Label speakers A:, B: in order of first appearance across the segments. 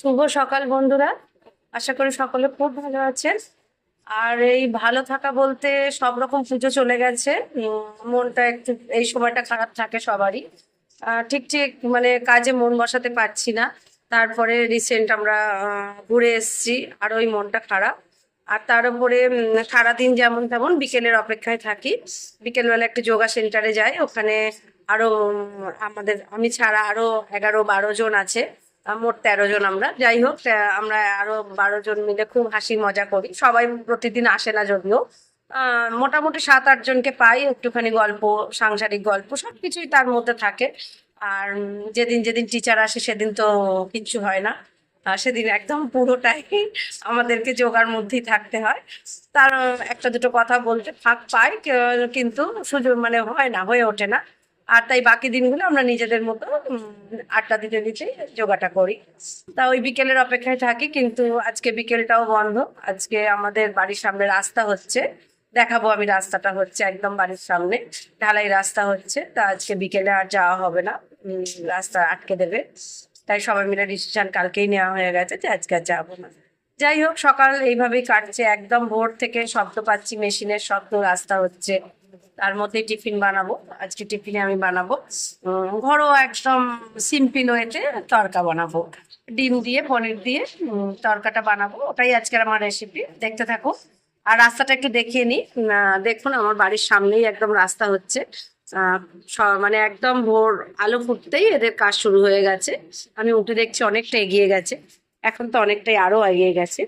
A: শুভ সকাল বন্ধুরা। আশা করি সকলে খুব ভালো আছেন। আর এই ভালো থাকা বলতে সব রকম পুজো চলে গেছে। মনটা একটু এই সময়টা খারাপ থাকে সবারই। ঠিক ঠিক মানে কাজে মন বসাতে পারছি না। তারপরে রিসেন্ট আমরা ঘুরে এসেছি, আর ওই মনটা খারাপ। আর তার উপরে সারাদিন যেমন তেমন বিকেলের অপেক্ষায় থাকি। বিকেলবেলা একটু যোগা সেন্টারে যাই, ওখানে আরো আমি ছাড়া আরো 11-12 জন আছে। মোট 13 জন আমরা। যাই হোক, আমরা আরো 12 জন মিলে খুব হাসি মজা করি। সবাই প্রতিদিন আসে না যদিও। মোটামুটি 7-8 জনকে পাই, একটুখানি গল্প, সাংসারিক গল্প সবকিছুই তার মধ্যে থাকে। আর যেদিন যেদিন টিচার আসে সেদিন তো কিচ্ছু হয় না। সেদিন একদম পুরোটাই আমাদেরকে যোগার মধ্যেই থাকতে হয়। তার একটা দুটো কথা বলতে ফাঁক পাই, কিন্তু সুযোগ মানে হয় না, হয়ে ওঠে না। আর তাই বাকি দিনগুলো আমরা নিজেদের মতো আড্ডা দিতে দিতে যোগাটা করি। তা ওই বিকেলের অপেক্ষায় থাকি, কিন্তু আজকে বিকেলটাও বন্ধ। আজকে আমাদের বাড়ির সামনে রাস্তা হচ্ছে, দেখাবো আমি। রাস্তাটা হচ্ছে একদম বাড়ির সামনে, ঢালাই রাস্তা হচ্ছে। তা আজকে বিকেলে আর যাওয়া হবে না, রাস্তা আটকে দেবে। তাই সবাই মিলে ডিসিশন কালকেই নেওয়া হয়ে গেছে যে আজকে আর যাবো না। যাই হোক, সকাল এইভাবেই কাটছে। একদম ভোর থেকে শব্দ পাচ্ছি, মেশিনের শব্দ, রাস্তা হচ্ছে। তার মধ্যে টিফিন বানাবো। আজকে টিফিনে আমি বানাবো ঘরোয়া একদম সিম্পল ওয়েতে তড়কা বানাবো। ডিম দিয়ে পনির দিয়ে তড়কাটা বানাবো, ওটাই আজকের আমার রেসিপি। দেখতে থাকো। আর রাস্তাটা একটু দেখিয়ে নিই। দেখুন, আমার বাড়ির সামনেই একদম রাস্তা হচ্ছে। আহ মানে একদম ভোর আলো ফুটতেই এদের কাজ শুরু হয়ে গেছে। আমি উঠে দেখছি অনেকটা এগিয়ে গেছে। এখন তো অনেকটাই আরো এগিয়ে গেছে।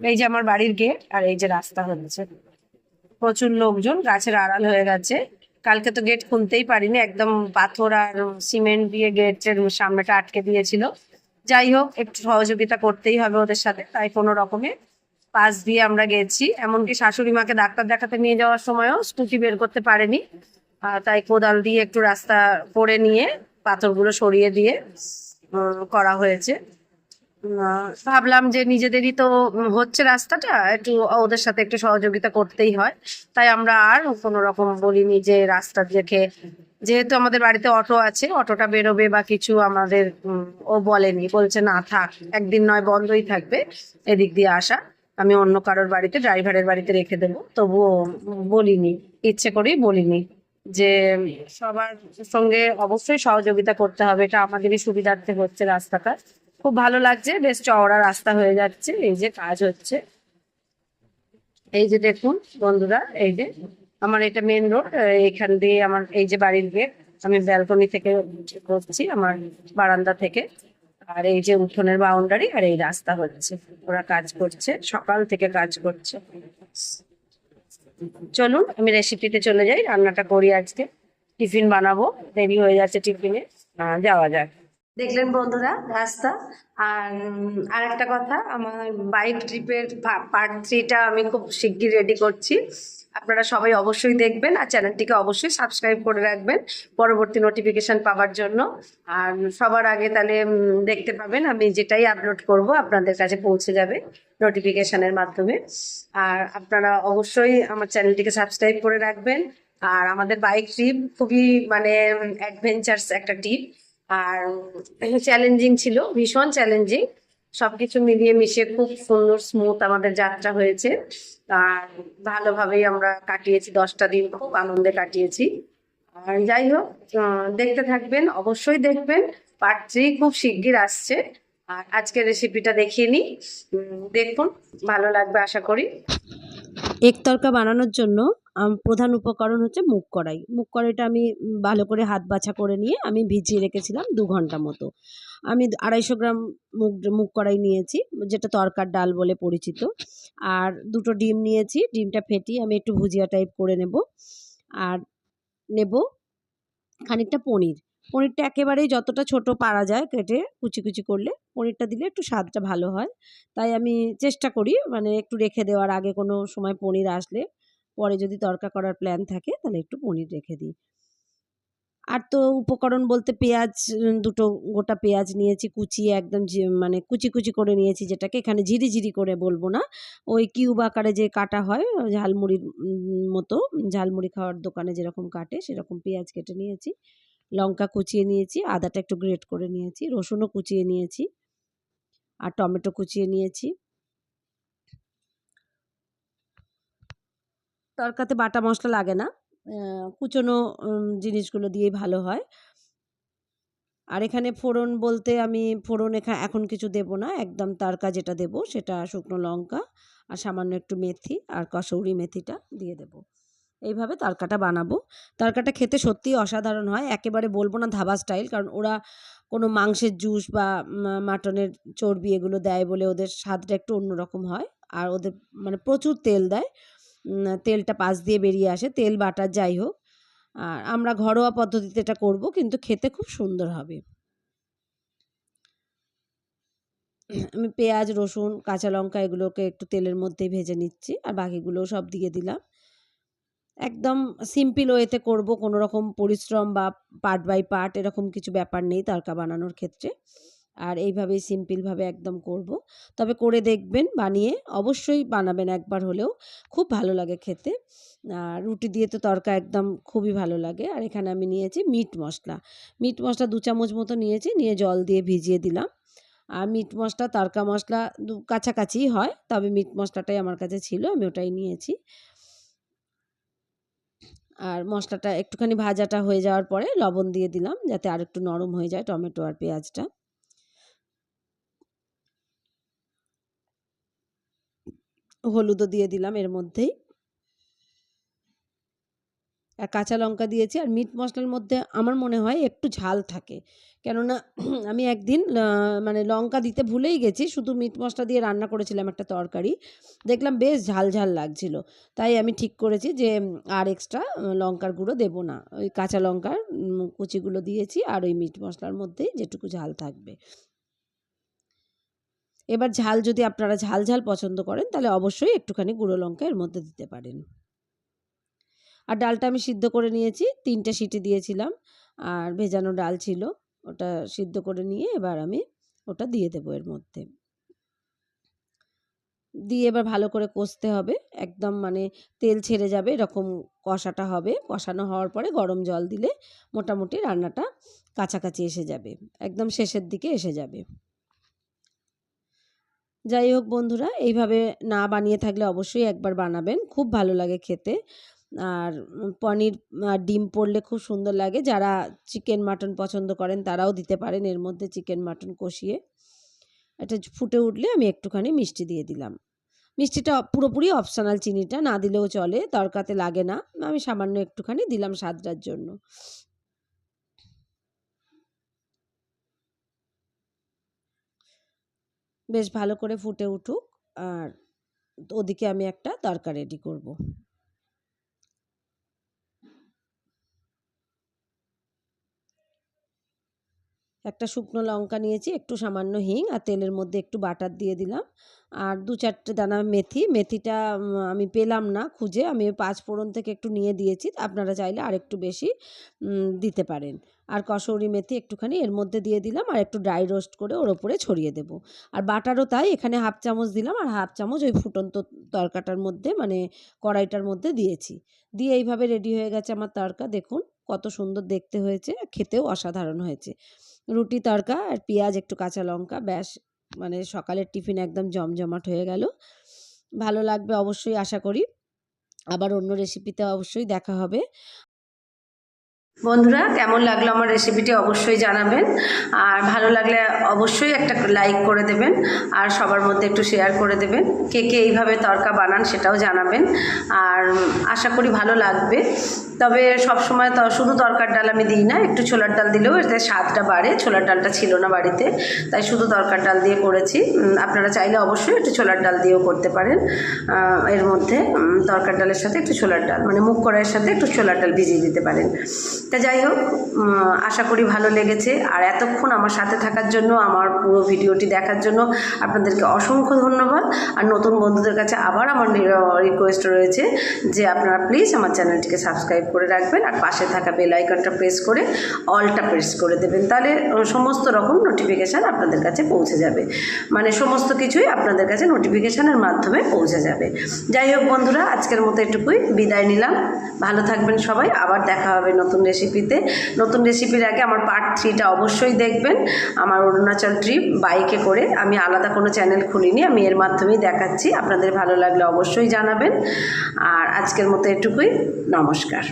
A: এই যে আমার বাড়ির গেট, আর এই যে রাস্তা হচ্ছে। প্রচুর লোকজন, গাছের আড়াল হয়ে গেছে। কালকে তো গেট খুলতেই পারিনি, একদম পাথর আর সিমেন্ট দিয়ে গেটের সামনেটা আটকে দিয়েছিল। যাই হোক, একটু সহযোগিতা করতেই হবে ওদের সাথে, তাই কোনো রকমে পাশ দিয়ে আমরা গেছি। এমনকি শাশুড়ি মাকে ডাক্তার দেখাতে নিয়ে যাওয়ার সময়ও স্কুটি বের করতে পারেনি। তাই কোদাল দিয়ে একটু রাস্তা করে নিয়ে পাথরগুলো সরিয়ে দিয়ে করা হয়েছে। ভাবলাম যে নিজেদেরই তো হচ্ছে রাস্তাটা, একটু ওদের সাথে একটু সহযোগিতা করতেই হয়। তাই আমরা আর কোনো রকম বলিনি যে রাস্তা দেখে, যেহেতু আমাদের বাড়িতে অটো আছে, অটোটা বেরোবে বা কিছু, আমাদের ও বলেনি, বলছে না থাক, একদিন নয় বন্ধই থাকবে এদিক দিয়ে আসা। আমি অন্য কারোর বাড়িতে, ড্রাইভারের বাড়িতে রেখে দেবো। তবুও বলিনি, ইচ্ছে করেই বলিনি যে সবার সঙ্গে অবশ্যই সহযোগিতা করতে হবে, এটা আমাদেরই সুবিধার্থে হচ্ছে রাস্তাটা। খুব ভালো লাগছে, বেশ চওড়া রাস্তা হয়ে যাচ্ছে। এই যে কাজ হচ্ছে, এই যে দেখুন বন্ধুরা, এই যে আমার এটা মেন রোড। এখান দিয়ে আমার এই যে বাড়ির গেট। আমি ব্যালকনি থেকে করছি, আমার বারান্দা থেকে। আর এই যে উঠোনের বাউন্ডারি, আর এই রাস্তা হচ্ছে। ওরা কাজ করছে, সকাল থেকে কাজ করছে। চলুন আমি রেসিপিতে চলে যাই, রান্নাটা করি আজকে। টিফিন বানাবো, দেরি হয়ে যাচ্ছে টিফিনে। যাওয়া যাক। দেখলেন বন্ধুরা রাস্তা। আর একটা কথা, আমার বাইক ট্রিপের পার্ট 3টা আমি খুব শিগগির রেডি করছি। আপনারা সবাই অবশ্যই দেখবেন, আর চ্যানেলটিকে অবশ্যই সাবস্ক্রাইব করে রাখবেন পরবর্তী নোটিফিকেশন পাওয়ার জন্য। আর সবার আগে তাহলে দেখতে পাবেন, আমি যেটাই আপলোড করব আপনাদের কাছে পৌঁছে যাবে নোটিফিকেশনের মাধ্যমে। আর আপনারা অবশ্যই আমার চ্যানেলটিকে সাবস্ক্রাইব করে রাখবেন। আর আমাদের বাইক ট্রিপ খুবই মানে অ্যাডভেঞ্চারস একটা ট্রিপ। আর চ্যালেঞ্জিং ছিল, ভীষণ চ্যালেঞ্জিং। সবকিছু মিলিয়ে মিশিয়ে খুব সুন্দর স্মুথ আমাদের যাত্রা হয়েছে। আর ভালোভাবেই আমরা কাটিয়েছি, 10টা দিন খুব আনন্দে কাটিয়েছি। আর যাই হোক, দেখতে থাকবেন, অবশ্যই দেখবেন। পার্ট 3 খুব শিগগির আসছে। আর আজকের রেসিপিটা দেখিয়ে নিই, দেখুন, ভালো লাগবে আশা করি।
B: এগ তড়কা বানানোর জন্য প্রধান উপকরণ হচ্ছে মুগ কড়াই। মুগ কড়াইটা আমি ভালো করে হাত বাছা করে নিয়ে আমি ভিজিয়ে রেখেছিলাম 2 ঘন্টা মতো। আমি 250 গ্রাম মুগ কড়াই নিয়েছি, যেটা তড়কার ডাল বলে পরিচিত। আর 2টো ডিম নিয়েছি, ডিমটা ফেটিয়ে আমি একটু ভুজিয়া টাইপ করে নেব। আর নেব খানিকটা পনির। পনিরটা একেবারেই যতটা ছোট পারা যায় কেটে কুচি কুচি করলে পনিরটা দিলে একটু স্বাদটা ভালো হয়। তাই আমি চেষ্টা করি মানে একটু রেখে দেওয়ার, আগে কোনো সময় পনির আসলে পরে যদি তড়কা করার প্ল্যান থাকে তাহলে একটু পনির রেখে দিই। আর তো উপকরণ বলতে পেঁয়াজ, 2টো গোটা পেঁয়াজ নিয়েছি কুচিয়ে, একদম মানে কুচি কুচি করে নিয়েছি, যেটাকে এখানে ঝিরি করে বলবো না, ওই কিউব আকারে যে কাটা হয় ঝালমুড়ির মতো, ঝালমুড়ি খাওয়ার দোকানে যেরকম কাটে সেরকম পেঁয়াজ কেটে নিয়েছি। লঙ্কা কুচিয়ে নিয়েছি, আদাটা একটু গ্রেট করে নিয়েছি, রসুনও কুচিয়ে নিয়েছি আর টমেটো কুচিয়ে নিয়েছি। তরকাতে বাটা মশলা লাগে না, কুচনো জিনিসগুলো দিয়েই ভালো হয়। আর এখানে ফোড়ন বলতে আমি ফোড়ন এখন কিছু দেব না, একদম তড়কা যেটা দেব সেটা শুকনো লঙ্কা আর সামান্য একটু মেথি আর কসৌরি মেথিটা দিয়ে দেব। এইভাবে তড়কাটা বানাবো। তড়কাটা খেতে সত্যিই অসাধারণ হয়, একেবারে বলবো না ধাবা স্টাইল, কারণ ওরা কোনো মাংসের জুস বা মাটনের চর্বি এগুলো দেয় বলে ওদের স্বাদটা একটু অন্যরকম হয়। আর ওদের মানে প্রচুর তেল দেয়, তেলটা পাশ দিয়ে বেরিয়ে আসে, তেল বাটার যাই হোক। আর আমরা ঘরোয়া পদ্ধতিতে এটা করব, কিন্তু খেতে খুব সুন্দর হবে। আমি পেঁয়াজ, রসুন, কাঁচা লঙ্কা এগুলোকে একটু তেলের মধ্যেই ভেজে নিচ্ছি আর বাকিগুলোও সব দিয়ে দিলাম। একদম সিম্পল ওয়েতে করব, কোনো রকম পরিশ্রম বা পার্ট বাই পার্ট এরকম কিছু ব্যাপার নেই তড়কা বানানোর ক্ষেত্রে। আর এইভাবেই সিম্পলভাবে একদম করব। তবে করে দেখবেন, বানিয়ে অবশ্যই বানাবেন একবার হলেও, খুব ভালো লাগে খেতে। আর রুটি দিয়ে তো তড়কা একদম খুবই ভালো লাগে। আর এখানে আমি নিয়েছি মিট মশলা। মিট মশলা 2 চামচ মতো নিয়েছি, নিয়ে জল দিয়ে ভিজিয়ে দিলাম। আর মিট মশলা তড়কা মশলা কাছাকাছিই হয়, তবে মিট মশলাটাই আমার কাছে ছিল, আমি ওটাই নিয়েছি। আর মশলাটা একটুখানি ভাজাটা হয়ে যাওয়ার পরে লবণ দিয়ে দিলাম, যাতে আরেকটু নরম হয়ে যায় টমেটো আর পেঁয়াজটা। হলুদও দিয়ে দিলাম এর মধ্যেই, আর কাঁচা লঙ্কা দিয়েছি। আর মিট মশলার মধ্যে আমার মনে হয় একটু ঝাল থাকে, কেননা আমি একদিন মানে লঙ্কা দিতে ভুলেই গেছি, শুধু মিট মশলা দিয়ে রান্না করেছিলাম একটা তরকারি, দেখলাম বেশ ঝাল ঝাল লাগছিল। তাই আমি ঠিক করেছি যে আর এক্সট্রা লঙ্কার গুঁড়ো দেবো না, ওই কাঁচা লঙ্কার কুচিগুলো দিয়েছি আর ওই মিট মশলার মধ্যেই যেটুকু ঝাল থাকবে। এবার ঝাল যদি আপনারা ঝাল ঝাল পছন্দ করেন তাহলে অবশ্যই একটুখানি গুঁড়ো লঙ্কা এর মধ্যে দিতে পারেন। আর ডালটা আমি সিদ্ধ করে নিয়েছি, 3টে সিটি দিয়েছিলাম, আর ভেজানো ডাল ছিল, ওটা সিদ্ধ করে নিয়ে এবার আমি ওটা দিয়ে দেবো এর মধ্যে। দিয়ে এবার ভালো করে কষতে হবে, একদম মানে তেল ছেড়ে যাবে এরকম কষাটা হবে। কষানো হওয়ার পরে গরম জল দিলে মোটামুটি রান্নাটা কাছাকাছি এসে যাবে, একদম শেষের দিকে এসে যাবে। যাই হোক বন্ধুরা, এইভাবে না বানিয়ে থাকলে অবশ্যই একবার বানাবেন, খুব ভালো লাগে খেতে। আর পনির ডিম পড়লে খুব সুন্দর লাগে। যারা চিকেন মাটন পছন্দ করেন তারাও দিতে পারেন এর মধ্যে, চিকেন মাটন কষিয়ে। এটা ফুটে উঠলে আমি একটুখানি মিষ্টি দিয়ে দিলাম। মিষ্টিটা পুরোপুরি অপশনাল, চিনিটা না দিলেও চলে, তরকাতে লাগে না, আমি সামান্য একটুখানি দিলাম স্বাদটার জন্য। বেশ ভালো করে ফুটে উঠুক, আর ওদিকে আমি একটা তরকা রেডি করব। একটা শুকনো লঙ্কা নিয়েছি, একটু সামান্য হিং আর তেলের মধ্যে একটু বাটার দিয়ে দিলাম, আর 2-4টে দানা মেথি। মেথিটা আমি পেলাম না খুঁজে, আমি 5 ফোড়ন থেকে একটু নিয়ে দিয়েছি, আপনারা চাইলে আর একটু বেশি দিতে পারেন। আর কসৌরি মেথি একটুখানি এর মধ্যে দিয়ে দিলাম, আর একটু ড্রাই রোস্ট করে ওর ওপরে ছড়িয়ে দেব। আর বাটারও তাই, এখানে 1/2 চামচ দিলাম আর 1/2 চামচ ওই ফুটন্ত তরকাটার মধ্যে মানে কড়াইটার মধ্যে দিয়েছি। দিয়ে এইভাবে রেডি হয়ে গেছে আমার তরকা। দেখুন কত সুন্দর দেখতে হয়েছে, খেতেও অসাধারণ হয়েছে। রুটি তড়কা আর পেঁয়াজ একটু কাঁচা লঙ্কা, ব্যাস মানে সকালের টিফিন একদম জমজমাট হয়ে গেল। ভালো লাগবে অবশ্যই আশা করি। আবার অন্য রেসিপিতে অবশ্যই দেখা হবে।
A: বন্ধুরা, কেমন লাগলো আমার রেসিপিটি অবশ্যই জানাবেন, আর ভালো লাগলে অবশ্যই একটা লাইক করে দেবেন, আর সবার মধ্যে একটু শেয়ার করে দেবেন। কে কে এইভাবে তড়কা বানান সেটাও জানাবেন, আর আশা করি ভালো লাগবে। তবে সবসময় তো শুধু তড়কার ডাল আমি দিই না, একটু ছোলার ডাল দিলেও এতে স্বাদটা বাড়ে। ছোলার ডালটা ছিল না বাড়িতে, তাই শুধু তড়কার ডাল দিয়ে করেছি। আপনারা চাইলে অবশ্যই একটু ছোলার ডাল দিয়েও করতে পারেন। এর মধ্যে তড়কার ডালের সাথে একটু ছোলার ডাল মানে মুগ কড়াইয়ের সাথে একটু ছোলার ডাল ভিজিয়ে দিতে পারেন। তা যাই হোক, আশা করি ভালো লেগেছে। আর এতক্ষণ আমার সাথে থাকার জন্য
B: আমার পুরো ভিডিওটি দেখার জন্য আপনাদেরকে অসংখ্য ধন্যবাদ। আর নতুন বন্ধুদের কাছে আবার আমার রিকোয়েস্ট রয়েছে যে আপনারা প্লিজ আমার চ্যানেলটিকে সাবস্ক্রাইব করে রাখবেন আর পাশে থাকা বেল আইকনটা প্রেস করে অলটা প্রেস করে দেবেন, তাহলে সমস্ত রকম নোটিফিকেশান আপনাদের কাছে পৌঁছে যাবে, মানে সমস্ত কিছুই আপনাদের কাছে নোটিফিকেশানের মাধ্যমে পৌঁছে যাবে। যাই হোক বন্ধুরা, আজকের মতো এটুকুই, বিদায় নিলাম। ভালো থাকবেন সবাই, আবার দেখা হবে নতুন রেসিপিতে। নতুন রেসিপির আগে আমার পার্ট 3টা অবশ্যই দেখবেন। আমার অরুণাচল ট্রিপ বাইকে করে, আমি আলাদা কোনো চ্যানেল খুলিনি, আমি এর মাধ্যমেই দেখাচ্ছি। আপনাদের ভালো লাগলে অবশ্যই জানাবেন। আর আজকের মতো এটুকুই, নমস্কার।